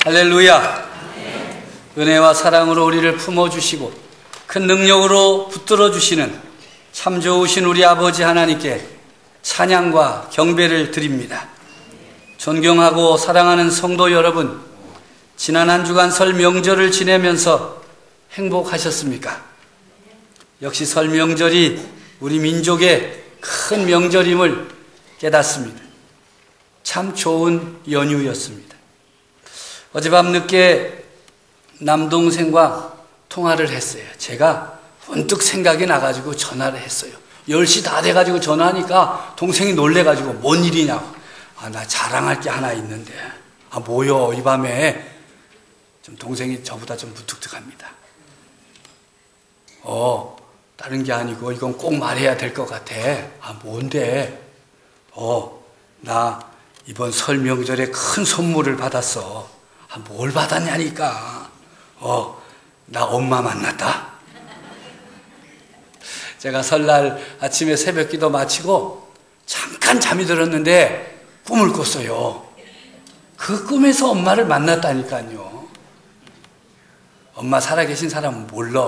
할렐루야. 은혜와 사랑으로 우리를 품어주시고 큰 능력으로 붙들어 주시는 참 좋으신 우리 아버지 하나님께 찬양과 경배를 드립니다. 존경하고 사랑하는 성도 여러분, 지난 한 주간 설 명절을 지내면서 행복하셨습니까? 역시 설 명절이 우리 민족의 큰 명절임을 깨닫습니다. 참 좋은 연휴였습니다. 어젯밤 늦게 남동생과 통화를 했어요. 제가 번뜩 생각이 나가지고 전화를 했어요. 10시 다 돼가지고 전화하니까 동생이 놀래가지고 뭔 일이냐고. 나 자랑할 게 하나 있는데. 뭐요? 이 밤에. 좀 동생이 저보다 좀 무뚝뚝합니다. 다른 게 아니고 이건 꼭 말해야 될 것 같아. 뭔데? 나 이번 설 명절에 큰 선물을 받았어. 뭘 받았냐니까. 나 엄마 만났다. 제가 설날 아침에 새벽 기도 마치고 잠깐 잠이 들었는데 꿈을 꿨어요. 그 꿈에서 엄마를 만났다니까요. 엄마 살아계신 사람은 몰라.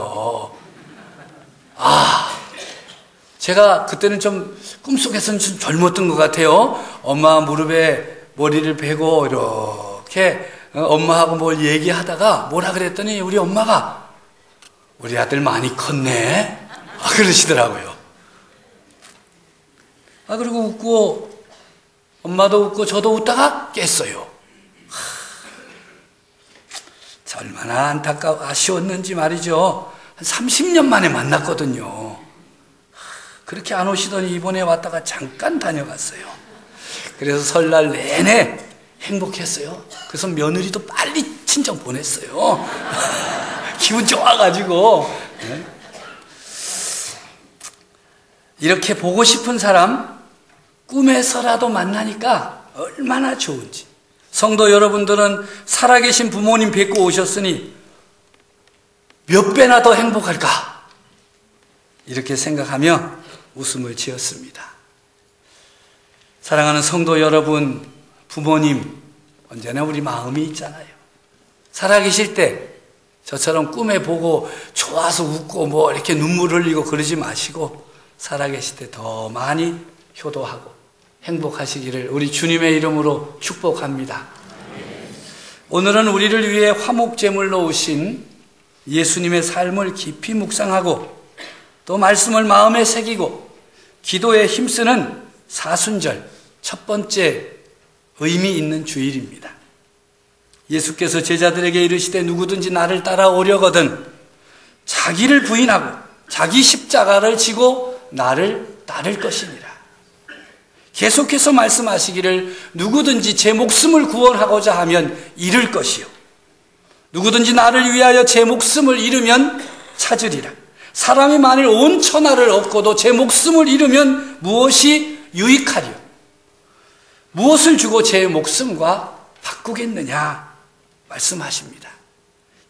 제가 그때는 좀 꿈속에서는 좀 젊었던 것 같아요. 엄마 무릎에 머리를 베고 이렇게 엄마하고 뭘 얘기하다가 뭐라 그랬더니 우리 엄마가 우리 아들 많이 컸네? 그러시더라고요. 그리고 웃고 엄마도 웃고 저도 웃다가 깼어요. 얼마나 아쉬웠는지 말이죠. 한 30년 만에 만났거든요. 그렇게 안 오시더니 이번에 왔다가 잠깐 다녀갔어요. 그래서 설날 내내 행복했어요. 그래서 며느리도 빨리 친정 보냈어요. 기분 좋아가지고. 이렇게 보고 싶은 사람 꿈에서라도 만나니까 얼마나 좋은지. 성도 여러분들은 살아계신 부모님 뵙고 오셨으니 몇 배나 더 행복할까? 이렇게 생각하며 웃음을 지었습니다. 사랑하는 성도 여러분, 부모님 언제나 우리 마음이 있잖아요. 살아계실 때 저처럼 꿈에 보고 좋아서 웃고 이렇게 눈물 흘리고 그러지 마시고 살아계실 때 더 많이 효도하고 행복하시기를 우리 주님의 이름으로 축복합니다. 오늘은 우리를 위해 화목제물로 오신 예수님의 삶을 깊이 묵상하고 또 말씀을 마음에 새기고 기도에 힘쓰는 사순절 첫 번째 의미 있는 주일입니다. 예수께서 제자들에게 이르시되 누구든지 나를 따라오려거든 자기를 부인하고 자기 십자가를 지고 나를 따를 것이니라. 계속해서 말씀하시기를 누구든지 제 목숨을 구원하고자 하면 잃을 것이요 누구든지 나를 위하여 제 목숨을 잃으면 찾으리라. 사람이 만일 온 천하를 얻고도 제 목숨을 잃으면 무엇이 유익하리요? 무엇을 주고 제 목숨과 바꾸겠느냐 말씀하십니다.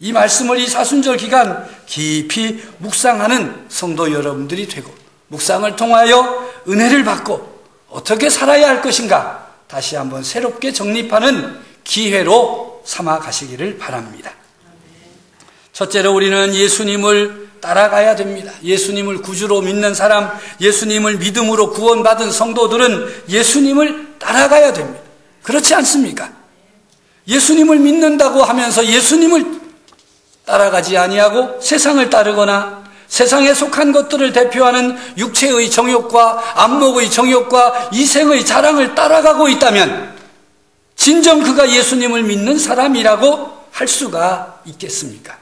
이 말씀을 이 사순절 기간 깊이 묵상하는 성도 여러분들이 되고 묵상을 통하여 은혜를 받고 어떻게 살아야 할 것인가 다시 한번 새롭게 정립하는 기회로 삼아 가시기를 바랍니다. 첫째로 우리는 예수님을 따라가야 됩니다. 예수님을 구주로 믿는 사람, 예수님을 믿음으로 구원받은 성도들은 예수님을 따라가야 됩니다. 그렇지 않습니까? 예수님을 믿는다고 하면서 예수님을 따라가지 아니하고 세상을 따르거나 세상에 속한 것들을 대표하는 육체의 정욕과 안목의 정욕과 이생의 자랑을 따라가고 있다면 진정 그가 예수님을 믿는 사람이라고 할 수가 있겠습니까?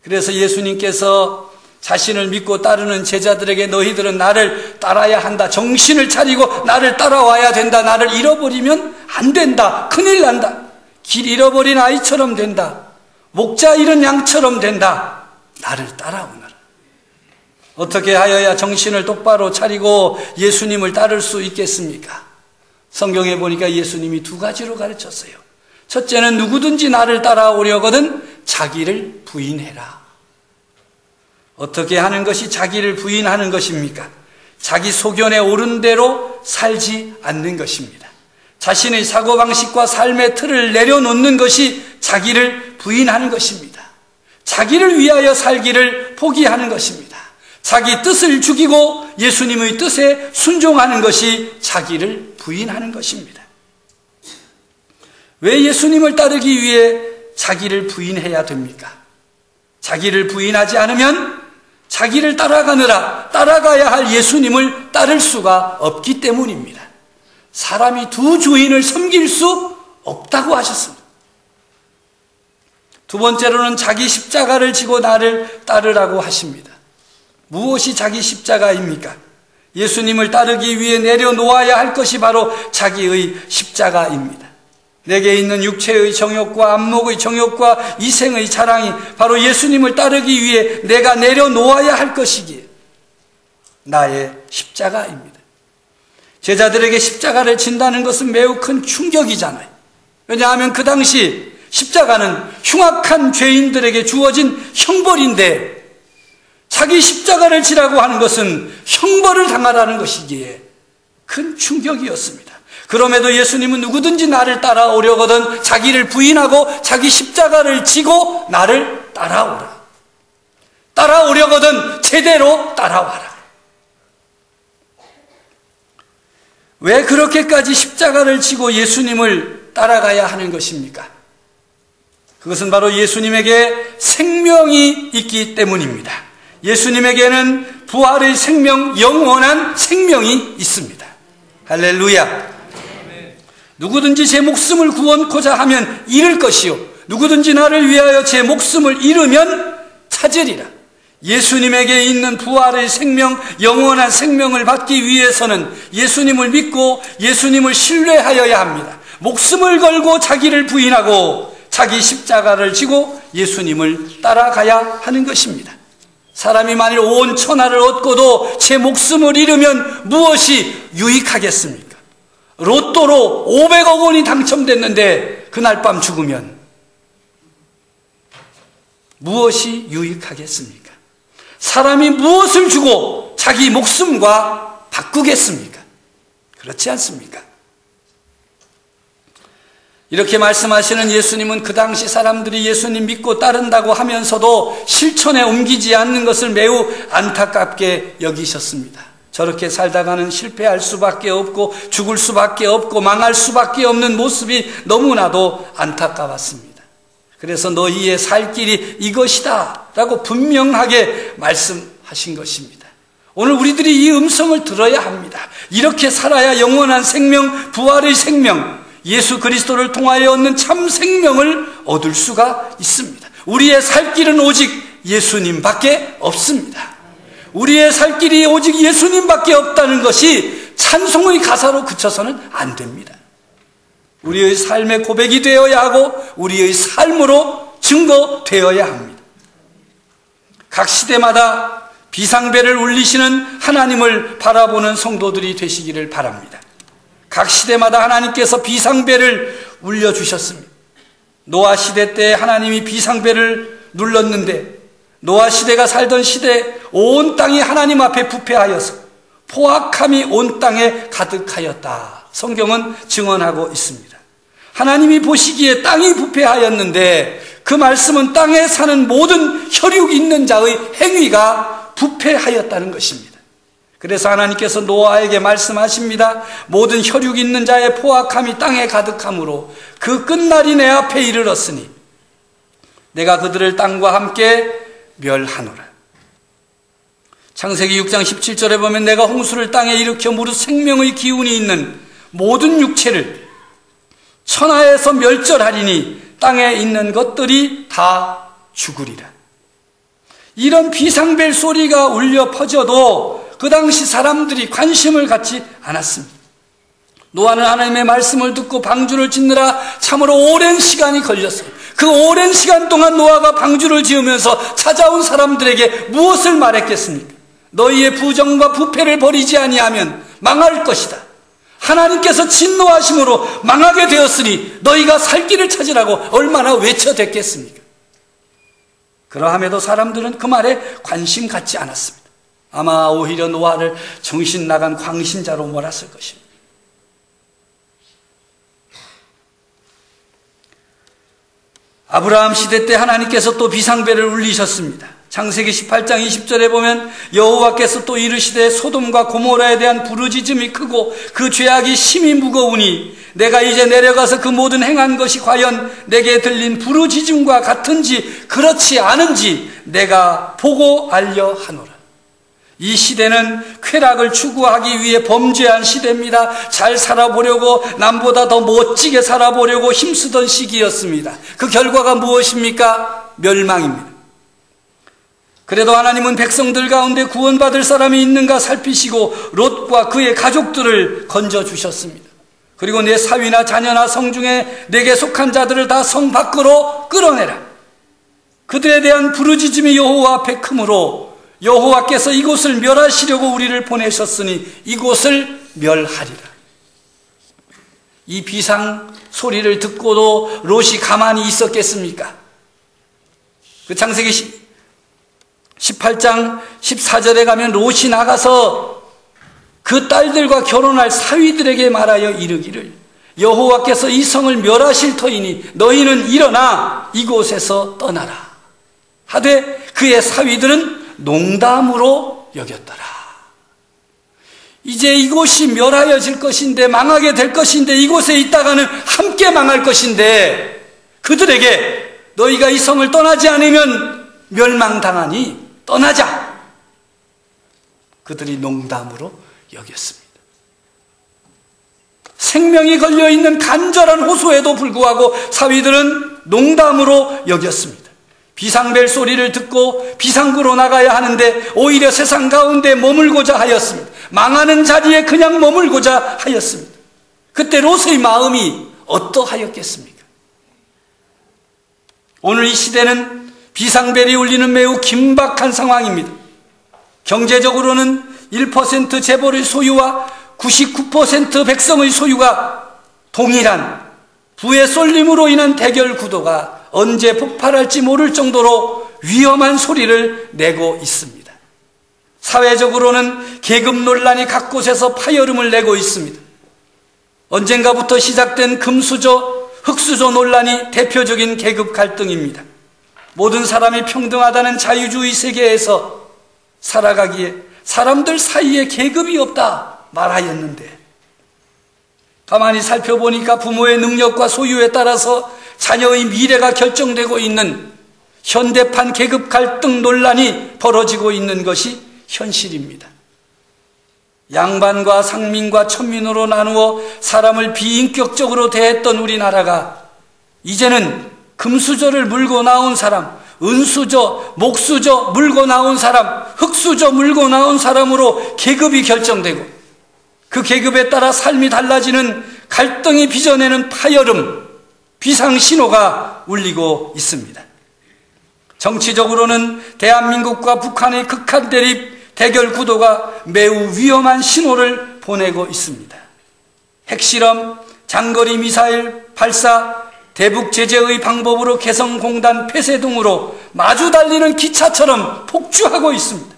그래서 예수님께서 자신을 믿고 따르는 제자들에게 너희들은 나를 따라야 한다. 정신을 차리고 나를 따라와야 된다. 나를 잃어버리면 안 된다. 큰일 난다. 길 잃어버린 아이처럼 된다. 목자 잃은 양처럼 된다. 나를 따라오너라. 어떻게 하여야 정신을 똑바로 차리고 예수님을 따를 수 있겠습니까? 성경에 보니까 예수님이 두 가지로 가르쳤어요. 첫째는 누구든지 나를 따라오려거든 자기를 부인해라. 어떻게 하는 것이 자기를 부인하는 것입니까? 자기 소견에 옳은 대로 살지 않는 것입니다. 자신의 사고방식과 삶의 틀을 내려놓는 것이 자기를 부인하는 것입니다. 자기를 위하여 살기를 포기하는 것입니다. 자기 뜻을 죽이고 예수님의 뜻에 순종하는 것이 자기를 부인하는 것입니다. 왜 예수님을 따르기 위해 자기를 부인해야 됩니까? 자기를 부인하지 않으면 자기를 따라가야 할 예수님을 따를 수가 없기 때문입니다. 사람이 두 주인을 섬길 수 없다고 하셨습니다. 두 번째로는 자기 십자가를 지고 나를 따르라고 하십니다. 무엇이 자기 십자가입니까? 예수님을 따르기 위해 내려놓아야 할 것이 바로 자기의 십자가입니다. 내게 있는 육체의 정욕과 안목의 정욕과 이생의 자랑이 바로 예수님을 따르기 위해 내가 내려놓아야 할 것이기에 나의 십자가입니다. 제자들에게 십자가를 진다는 것은 매우 큰 충격이잖아요. 왜냐하면 그 당시 십자가는 흉악한 죄인들에게 주어진 형벌인데 자기 십자가를 지라고 하는 것은 형벌을 당하라는 것이기에 큰 충격이었습니다. 그럼에도 예수님은 누구든지 나를 따라오려거든 자기를 부인하고 자기 십자가를 지고 나를 따라오라. 따라오려거든 제대로 따라와라. 왜 그렇게까지 십자가를 지고 예수님을 따라가야 하는 것입니까? 그것은 바로 예수님에게 생명이 있기 때문입니다. 예수님에게는 부활의 생명, 영원한 생명이 있습니다. 할렐루야. 누구든지 제 목숨을 구원코자 하면 잃을 것이요 누구든지 나를 위하여 제 목숨을 잃으면 찾으리라. 예수님에게 있는 부활의 생명, 영원한 생명을 받기 위해서는 예수님을 믿고 예수님을 신뢰하여야 합니다. 목숨을 걸고 자기를 부인하고 자기 십자가를 지고 예수님을 따라가야 하는 것입니다. 사람이 만일 온 천하를 얻고도 제 목숨을 잃으면 무엇이 유익하겠습니까? 로또로 500억 원이 당첨됐는데 그날 밤 죽으면 무엇이 유익하겠습니까? 사람이 무엇을 주고 자기 목숨과 바꾸겠습니까? 그렇지 않습니까? 이렇게 말씀하시는 예수님은 그 당시 사람들이 예수님 믿고 따른다고 하면서도 실천에 옮기지 않는 것을 매우 안타깝게 여기셨습니다. 저렇게 살다가는 실패할 수밖에 없고 죽을 수밖에 없고 망할 수밖에 없는 모습이 너무나도 안타까웠습니다. 그래서 너희의 살 길이 이것이다 라고 분명하게 말씀하신 것입니다. 오늘 우리들이 이 음성을 들어야 합니다. 이렇게 살아야 영원한 생명, 부활의 생명, 예수 그리스도를 통하여 얻는 참 생명을 얻을 수가 있습니다. 우리의 살 길은 오직 예수님밖에 없습니다. 우리의 살 길이 오직 예수님밖에 없다는 것이 찬송의 가사로 그쳐서는 안 됩니다. 우리의 삶의 고백이 되어야 하고 우리의 삶으로 증거되어야 합니다. 각 시대마다 비상벨을 울리시는 하나님을 바라보는 성도들이 되시기를 바랍니다. 각 시대마다 하나님께서 비상벨을 울려주셨습니다. 노아 시대 때 하나님이 비상벨을 눌렀는데 노아 시대가 살던 시대 온 땅이 하나님 앞에 부패하여서 포악함이 온 땅에 가득하였다. 성경은 증언하고 있습니다. 하나님이 보시기에 땅이 부패하였는데 그 말씀은 땅에 사는 모든 혈육 있는 자의 행위가 부패하였다는 것입니다. 그래서 하나님께서 노아에게 말씀하십니다. 모든 혈육 있는 자의 포악함이 땅에 가득함으로 그 끝날이 내 앞에 이르렀으니 내가 그들을 땅과 함께 멸하노라. 창세기 6장 17절에 보면 내가 홍수를 땅에 일으켜 무릇 생명의 기운이 있는 모든 육체를 천하에서 멸절하리니 땅에 있는 것들이 다 죽으리라. 이런 비상벨 소리가 울려 퍼져도 그 당시 사람들이 관심을 갖지 않았습니다. 노아는 하나님의 말씀을 듣고 방주를 짓느라 참으로 오랜 시간이 걸렸어요. 그 오랜 시간 동안 노아가 방주를 지으면서 찾아온 사람들에게 무엇을 말했겠습니까? 너희의 부정과 부패를 버리지 아니하면 망할 것이다. 하나님께서 진노하심으로 망하게 되었으니 너희가 살 길을 찾으라고 얼마나 외쳐댔겠습니까? 그러함에도 사람들은 그 말에 관심 갖지 않았습니다. 아마 오히려 노아를 정신 나간 광신자로 몰았을 것입니다. 아브라함 시대 때 하나님께서 또 비상벨을 울리셨습니다. 창세기 18장 20절에 보면 여호와께서 또 이르시되 소돔과 고모라에 대한 부르짖음이 크고 그 죄악이 심히 무거우니 내가 이제 내려가서 그 모든 행한 것이 과연 내게 들린 부르짖음과 같은지 그렇지 않은지 내가 보고 알려 하노라. 이 시대는 쾌락을 추구하기 위해 범죄한 시대입니다. 잘 살아보려고 남보다 더 멋지게 살아보려고 힘쓰던 시기였습니다. 그 결과가 무엇입니까? 멸망입니다. 그래도 하나님은 백성들 가운데 구원받을 사람이 있는가 살피시고 롯과 그의 가족들을 건져주셨습니다. 그리고 내 사위나 자녀나 성중에 내게 속한 자들을 다 성 밖으로 끌어내라. 그들에 대한 부르짖음이 여호와 앞에 크므로 여호와께서 이곳을 멸하시려고 우리를 보내셨으니 이곳을 멸하리라. 이 비상 소리를 듣고도 롯이 가만히 있었겠습니까? 그 창세기 18장 14절에 가면 롯이 나가서 그 딸들과 결혼할 사위들에게 말하여 이르기를 여호와께서 이 성을 멸하실 터이니 너희는 일어나 이곳에서 떠나라 하되 그의 사위들은 농담으로 여겼더라. 이제 이곳이 멸하여질 것인데 망하게 될 것인데 이곳에 있다가는 함께 망할 것인데 그들에게 너희가 이 성을 떠나지 않으면 멸망당하니 떠나자. 그들이 농담으로 여겼습니다. 생명이 걸려있는 간절한 호소에도 불구하고 사위들은 농담으로 여겼습니다. 비상벨 소리를 듣고 비상구로 나가야 하는데 오히려 세상 가운데 머물고자 하였습니다. 망하는 자리에 그냥 머물고자 하였습니다. 그때 롯의 마음이 어떠하였겠습니까? 오늘 이 시대는 비상벨이 울리는 매우 긴박한 상황입니다. 경제적으로는 1% 재벌의 소유와 99% 백성의 소유가 동일한 부의 쏠림으로 인한 대결 구도가 언제 폭발할지 모를 정도로 위험한 소리를 내고 있습니다. 사회적으로는 계급 논란이 각 곳에서 파열음을 내고 있습니다. 언젠가부터 시작된 금수저, 흑수저 논란이 대표적인 계급 갈등입니다. 모든 사람이 평등하다는 자유주의 세계에서 살아가기에 사람들 사이에 계급이 없다 말하였는데 가만히 살펴보니까 부모의 능력과 소유에 따라서 자녀의 미래가 결정되고 있는 현대판 계급 갈등 논란이 벌어지고 있는 것이 현실입니다. 양반과 상민과 천민으로 나누어 사람을 비인격적으로 대했던 우리나라가 이제는 금수저를 물고 나온 사람, 은수저, 목수저 물고 나온 사람, 흑수저 물고 나온 사람으로 계급이 결정되고 그 계급에 따라 삶이 달라지는 갈등이 빚어내는 파열음, 비상신호가 울리고 있습니다. 정치적으로는 대한민국과 북한의 극한 대립, 대결 구도가 매우 위험한 신호를 보내고 있습니다. 핵실험, 장거리 미사일 발사, 대북 제재의 방법으로 개성공단 폐쇄 등으로 마주 달리는 기차처럼 폭주하고 있습니다.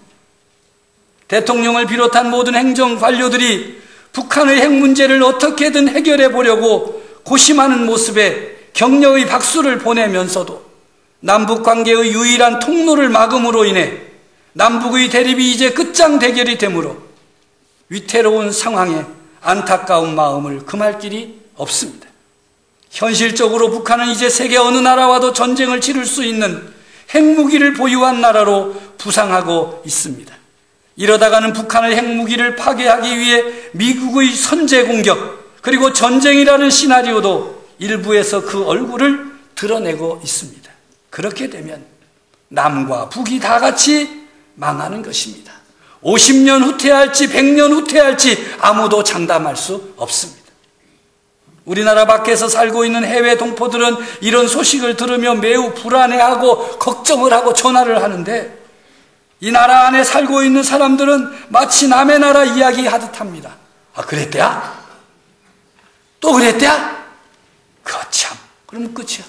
대통령을 비롯한 모든 행정 관료들이 북한의 핵 문제를 어떻게든 해결해 보려고 고심하는 모습에 격려의 박수를 보내면서도 남북 관계의 유일한 통로를 막음으로 인해 남북의 대립이 이제 끝장 대결이 되므로 위태로운 상황에 안타까운 마음을 금할 길이 없습니다. 현실적으로 북한은 이제 세계 어느 나라와도 전쟁을 치를 수 있는 핵무기를 보유한 나라로 부상하고 있습니다. 이러다가는 북한의 핵무기를 파괴하기 위해 미국의 선제 공격 그리고 전쟁이라는 시나리오도 일부에서 그 얼굴을 드러내고 있습니다. 그렇게 되면 남과 북이 다 같이 망하는 것입니다. 50년 후퇴할지 100년 후퇴할지 아무도 장담할 수 없습니다. 우리나라 밖에서 살고 있는 해외 동포들은 이런 소식을 들으며 매우 불안해하고 걱정을 하고 전화를 하는데 이 나라 안에 살고 있는 사람들은 마치 남의 나라 이야기하듯 합니다. 아, 그랬대야? 또 그랬대야? 거참, 그러면 끝이야.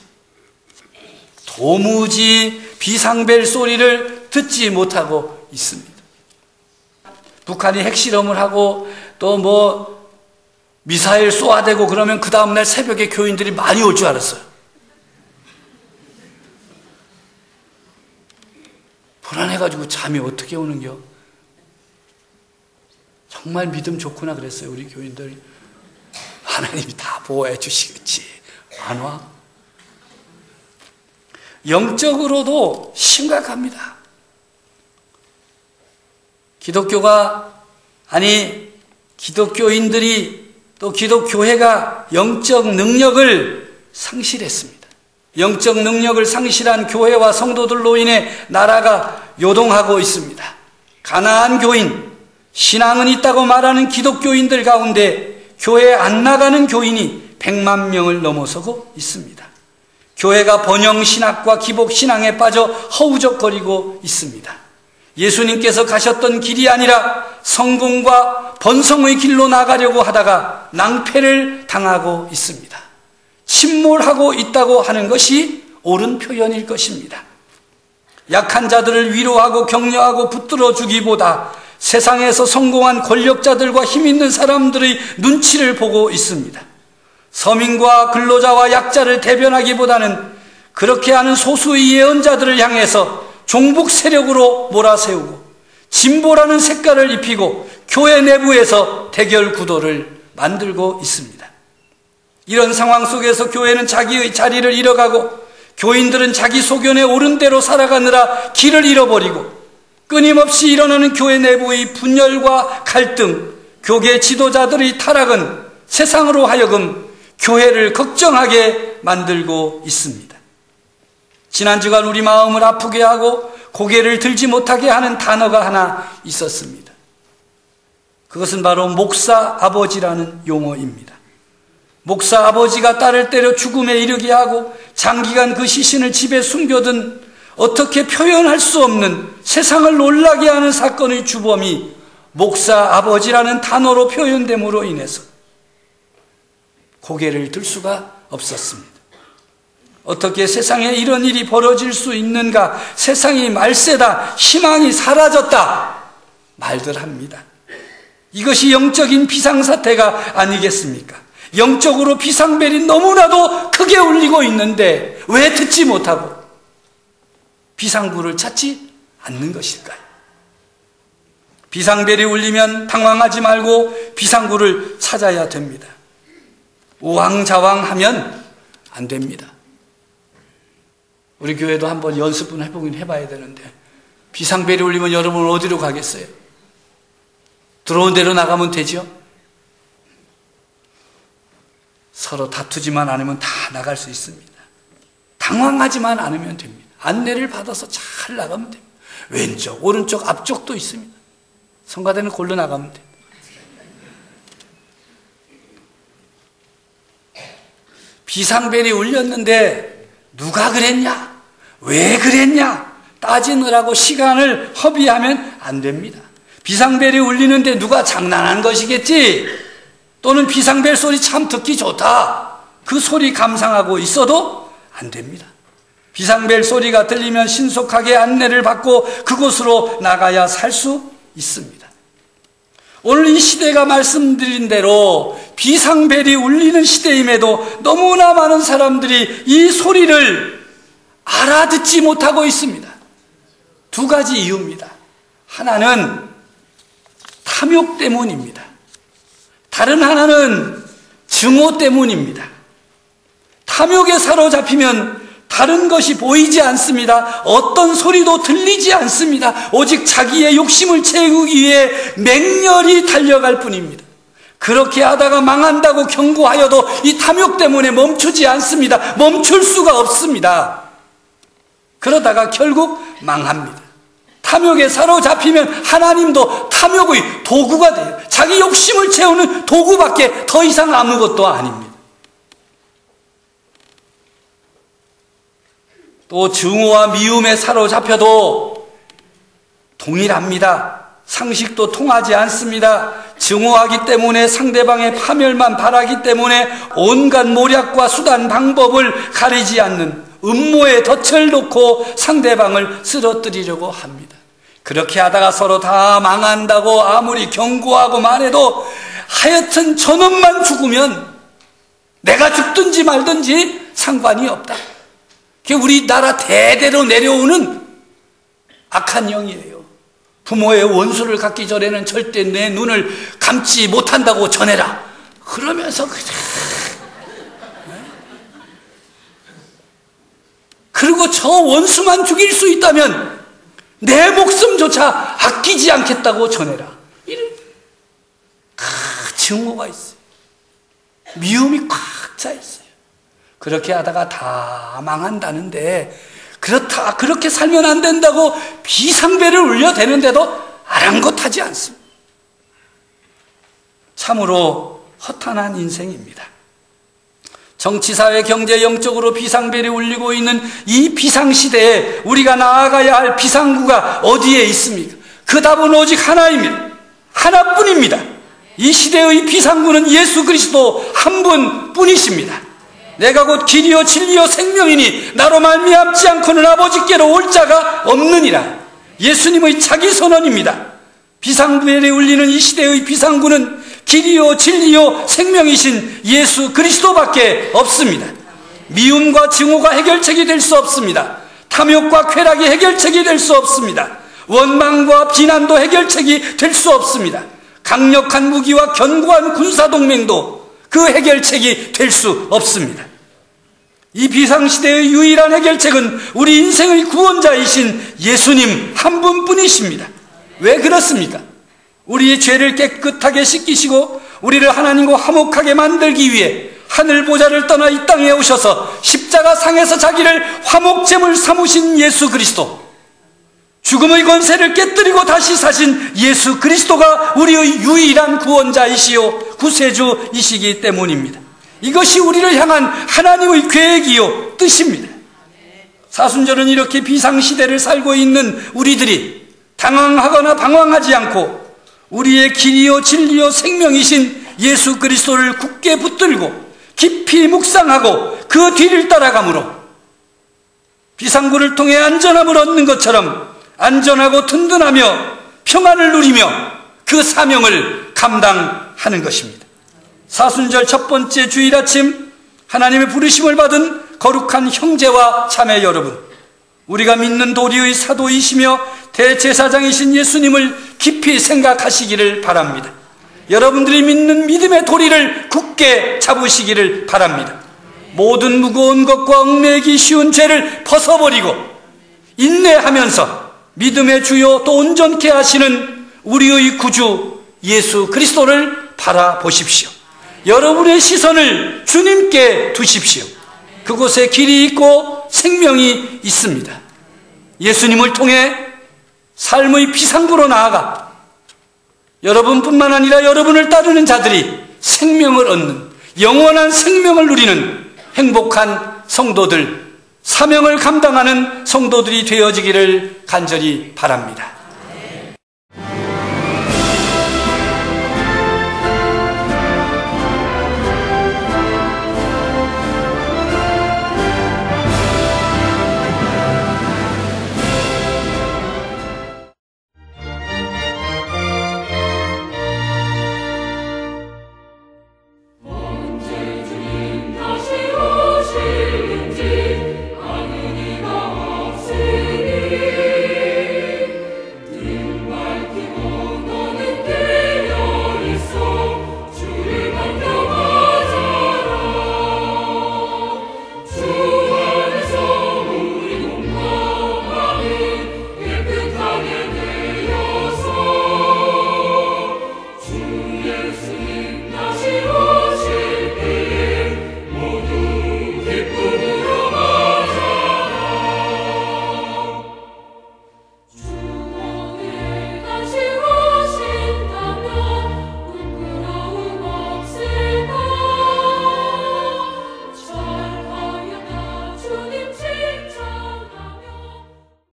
도무지 비상벨 소리를 듣지 못하고 있습니다. 북한이 핵실험을 하고 또 미사일 쏘아대고 그러면 그 다음날 새벽에 교인들이 많이 올 줄 알았어요. 불안해가지고 잠이 어떻게 오는겨? 정말 믿음 좋구나 그랬어요, 우리 교인들. 하나님이 다 보호해 주시겠지. 안 와? 영적으로도 심각합니다. 기독교인들이 또 기독교회가 영적 능력을 상실했습니다. 영적 능력을 상실한 교회와 성도들로 인해 나라가 요동하고 있습니다. 가난한 교인, 신앙은 있다고 말하는 기독교인들 가운데 교회에 안 나가는 교인이 100만 명을 넘어서고 있습니다. 교회가 번영신학과 기복신앙에 빠져 허우적거리고 있습니다. 예수님께서 가셨던 길이 아니라 성공과 번성의 길로 나가려고 하다가 낭패를 당하고 있습니다. 침몰하고 있다고 하는 것이 옳은 표현일 것입니다. 약한 자들을 위로하고 격려하고 붙들어 주기보다 세상에서 성공한 권력자들과 힘 있는 사람들의 눈치를 보고 있습니다. 서민과 근로자와 약자를 대변하기보다는 그렇게 하는 소수의 예언자들을 향해서 종북 세력으로 몰아세우고 진보라는 색깔을 입히고 교회 내부에서 대결 구도를 만들고 있습니다. 이런 상황 속에서 교회는 자기의 자리를 잃어가고 교인들은 자기 소견에 옳은 대로 살아가느라 길을 잃어버리고 끊임없이 일어나는 교회 내부의 분열과 갈등, 교계 지도자들의 타락은 세상으로 하여금 교회를 걱정하게 만들고 있습니다. 지난 주간 우리 마음을 아프게 하고 고개를 들지 못하게 하는 단어가 하나 있었습니다. 그것은 바로 목사 아버지라는 용어입니다. 목사 아버지가 딸을 때려 죽음에 이르게 하고 장기간 그 시신을 집에 숨겨둔 어떻게 표현할 수 없는 세상을 놀라게 하는 사건의 주범이 목사 아버지라는 단어로 표현됨으로 인해서 고개를 들 수가 없었습니다. 어떻게 세상에 이런 일이 벌어질 수 있는가? 세상이 말세다. 희망이 사라졌다. 말들 합니다. 이것이 영적인 비상사태가 아니겠습니까? 영적으로 비상벨이 너무나도 크게 울리고 있는데 왜 듣지 못하고 비상구를 찾지 않는 것일까요? 비상벨이 울리면 당황하지 말고 비상구를 찾아야 됩니다. 우왕좌왕하면 안 됩니다. 우리 교회도 한번 연습은 해보긴 해봐야 되는데 비상벨이 울리면 여러분 어디로 가겠어요? 들어온 대로 나가면 되죠? 서로 다투지만 않으면 다 나갈 수 있습니다. 당황하지만 않으면 됩니다. 안내를 받아서 잘 나가면 됩니다. 왼쪽, 오른쪽, 앞쪽도 있습니다. 성가대는 골로 나가면 됩니다. 비상벨이 울렸는데 누가 그랬냐? 왜 그랬냐? 따지느라고 시간을 허비하면 안 됩니다. 비상벨이 울리는데 누가 장난한 것이겠지? 또는 비상벨 소리 참 듣기 좋다. 그 소리 감상하고 있어도 안 됩니다. 비상벨 소리가 들리면 신속하게 안내를 받고 그곳으로 나가야 살 수 있습니다. 오늘 이 시대가 말씀드린 대로 비상벨이 울리는 시대임에도 너무나 많은 사람들이 이 소리를 알아듣지 못하고 있습니다. 두 가지 이유입니다. 하나는 탐욕 때문입니다. 다른 하나는 증오 때문입니다. 탐욕에 사로잡히면 다른 것이 보이지 않습니다. 어떤 소리도 들리지 않습니다. 오직 자기의 욕심을 채우기 위해 맹렬히 달려갈 뿐입니다. 그렇게 하다가 망한다고 경고하여도 이 탐욕 때문에 멈추지 않습니다. 멈출 수가 없습니다. 그러다가 결국 망합니다. 탐욕에 사로잡히면 하나님도 탐욕의 도구가 돼요. 자기 욕심을 채우는 도구밖에 더 이상 아무것도 아닙니다. 또 증오와 미움에 사로잡혀도 동일합니다. 상식도 통하지 않습니다. 증오하기 때문에 상대방의 파멸만 바라기 때문에 온갖 모략과 수단 방법을 가리지 않는 음모에 덫을 놓고 상대방을 쓰러뜨리려고 합니다. 그렇게 하다가 서로 다 망한다고 아무리 경고하고 말해도 하여튼 저놈만 죽으면 내가 죽든지 말든지 상관이 없다. 그게 우리나라 대대로 내려오는 악한 영이에요. 부모의 원수를 갖기 전에는 절대 내 눈을 감지 못한다고 전해라. 그러면서 그리고 저 원수만 죽일 수 있다면 내 목숨조차 아끼지 않겠다고 전해라. 이런 증오가 있어요. 미움이 꽉 차 있어요. 그렇게 하다가 다 망한다는데, 그렇게 살면 안 된다고 비상벨을 울려대는데도 아랑곳하지 않습니다. 참으로 허탄한 인생입니다. 정치, 사회, 경제, 영적으로 비상벨이 울리고 있는 이 비상시대에 우리가 나아가야 할 비상구가 어디에 있습니까? 그 답은 오직 하나입니다. 하나뿐입니다. 이 시대의 비상구는 예수 그리스도 한 분뿐이십니다. 내가 곧 길이요 진리요 생명이니 나로 말미암지 않고는 아버지께로 올 자가 없느니라. 예수님의 자기 선언입니다. 비상벨이 울리는 이 시대의 비상구는 길이요 진리요 생명이신 예수 그리스도밖에 없습니다. 미움과 증오가 해결책이 될 수 없습니다. 탐욕과 쾌락이 해결책이 될 수 없습니다. 원망과 비난도 해결책이 될 수 없습니다. 강력한 무기와 견고한 군사동맹도 그 해결책이 될 수 없습니다. 이 비상시대의 유일한 해결책은 우리 인생의 구원자이신 예수님 한 분뿐이십니다. 왜 그렇습니까? 우리의 죄를 깨끗하게 씻기시고 우리를 하나님과 화목하게 만들기 위해 하늘 보좌를 떠나 이 땅에 오셔서 십자가 상에서 자기를 화목제물 삼으신 예수 그리스도, 죽음의 권세를 깨뜨리고 다시 사신 예수 그리스도가 우리의 유일한 구원자이시요 구세주이시기 때문입니다. 이것이 우리를 향한 하나님의 계획이요 뜻입니다. 사순절은 이렇게 비상시대를 살고 있는 우리들이 당황하거나 방황하지 않고 우리의 길이요 진리요 생명이신 예수 그리스도를 굳게 붙들고 깊이 묵상하고 그 뒤를 따라가므로 비상구를 통해 안전함을 얻는 것처럼 안전하고 든든하며 평안을 누리며 그 사명을 감당하는 것입니다. 사순절 첫 번째 주일 아침, 하나님의 부르심을 받은 거룩한 형제와 자매 여러분, 우리가 믿는 도리의 사도이시며 대제사장이신 예수님을 깊이 생각하시기를 바랍니다. 여러분들이 믿는 믿음의 도리를 굳게 잡으시기를 바랍니다. 모든 무거운 것과 얽매이기 쉬운 죄를 벗어버리고 인내하면서 믿음의 주요 또 온전케 하시는 우리의 구주 예수 그리스도를 바라보십시오. 여러분의 시선을 주님께 두십시오. 그곳에 길이 있고 생명이 있습니다. 예수님을 통해 삶의 비상구로 나아가 여러분뿐만 아니라 여러분을 따르는 자들이 생명을 얻는, 영원한 생명을 누리는 행복한 성도들, 사명을 감당하는 성도들이 되어지기를 간절히 바랍니다.